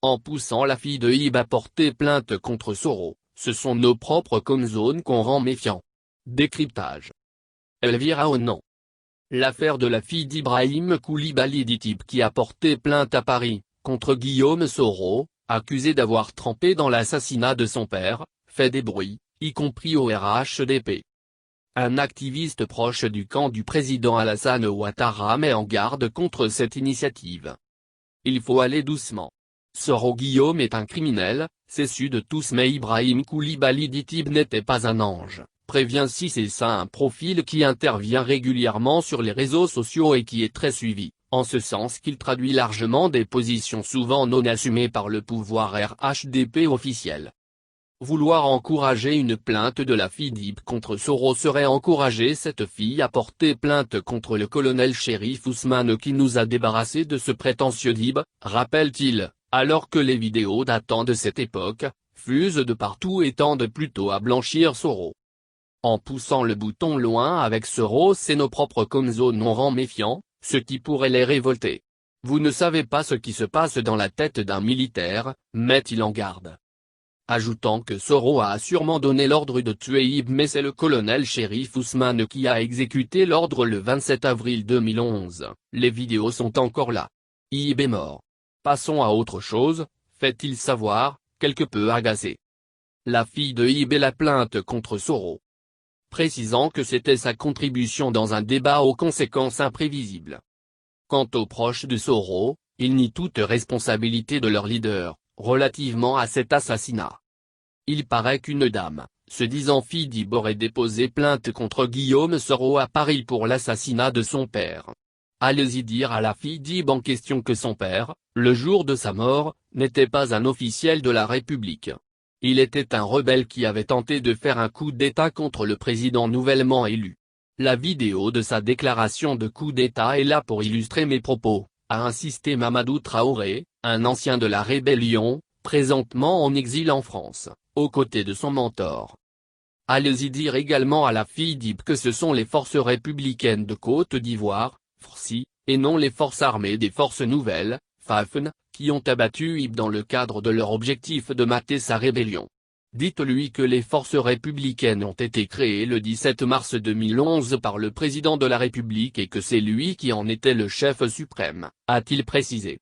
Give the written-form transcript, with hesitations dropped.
En poussant la fille de Ibe à porter plainte contre Soro, ce sont nos propres comzones qu'on rend méfiants. Décryptage. Elvira Onan. L'affaire de la fille d'Ibrahim Koulibaly Ditib qui a porté plainte à Paris, contre Guillaume Soro, accusé d'avoir trempé dans l'assassinat de son père, fait des bruits, y compris au RHDP. Un activiste proche du camp du président Alassane Ouattara met en garde contre cette initiative. Il faut aller doucement. Soro Guillaume est un criminel, c'est su de tous, mais Ibrahim Koulibaly Ditib n'était pas un ange, prévient c'est ça, un profil qui intervient régulièrement sur les réseaux sociaux et qui est très suivi, en ce sens qu'il traduit largement des positions souvent non assumées par le pouvoir RHDP officiel. Vouloir encourager une plainte de la fille d'Ibe contre Soro serait encourager cette fille à porter plainte contre le colonel Chérif Ousmane qui nous a débarrassés de ce prétentieux d'Ibe, rappelle-t-il, alors que les vidéos datant de cette époque, fusent de partout et tendent plutôt à blanchir Soro. En poussant le bouton loin avec Soro, c'est nos propres comzones on rend méfiants, ce qui pourrait les révolter. Vous ne savez pas ce qui se passe dans la tête d'un militaire, met-il en garde. Ajoutant que Soro a sûrement donné l'ordre de tuer Ibe, mais c'est le colonel Chérif Ousmane qui a exécuté l'ordre le 27 avril 2011, les vidéos sont encore là. Ibe est mort. Passons à autre chose, fait-il savoir, quelque peu agacé. La fille de Ibe et la plainte contre Soro. Précisant que c'était sa contribution dans un débat aux conséquences imprévisibles. Quant aux proches de Soro, ils nient toute responsabilité de leur leader, relativement à cet assassinat. Il paraît qu'une dame, se disant fille d'Ibe, aurait déposé plainte contre Guillaume Soro à Paris pour l'assassinat de son père. Allez-y dire à la fille d'Ibe en question que son père, le jour de sa mort, n'était pas un officiel de la République. Il était un rebelle qui avait tenté de faire un coup d'État contre le président nouvellement élu. La vidéo de sa déclaration de coup d'État est là pour illustrer mes propos, a insisté Mamadou Traoré, un ancien de la rébellion, présentement en exil en France, aux côtés de son mentor. Allez-y dire également à la fille d'Ibe que ce sont les forces républicaines de Côte d'Ivoire, FRCI, et non les forces armées des forces nouvelles, FAFN, qui ont abattu Ibe dans le cadre de leur objectif de mater sa rébellion. Dites-lui que les forces républicaines ont été créées le 17 mars 2011 par le président de la République et que c'est lui qui en était le chef suprême, a-t-il précisé.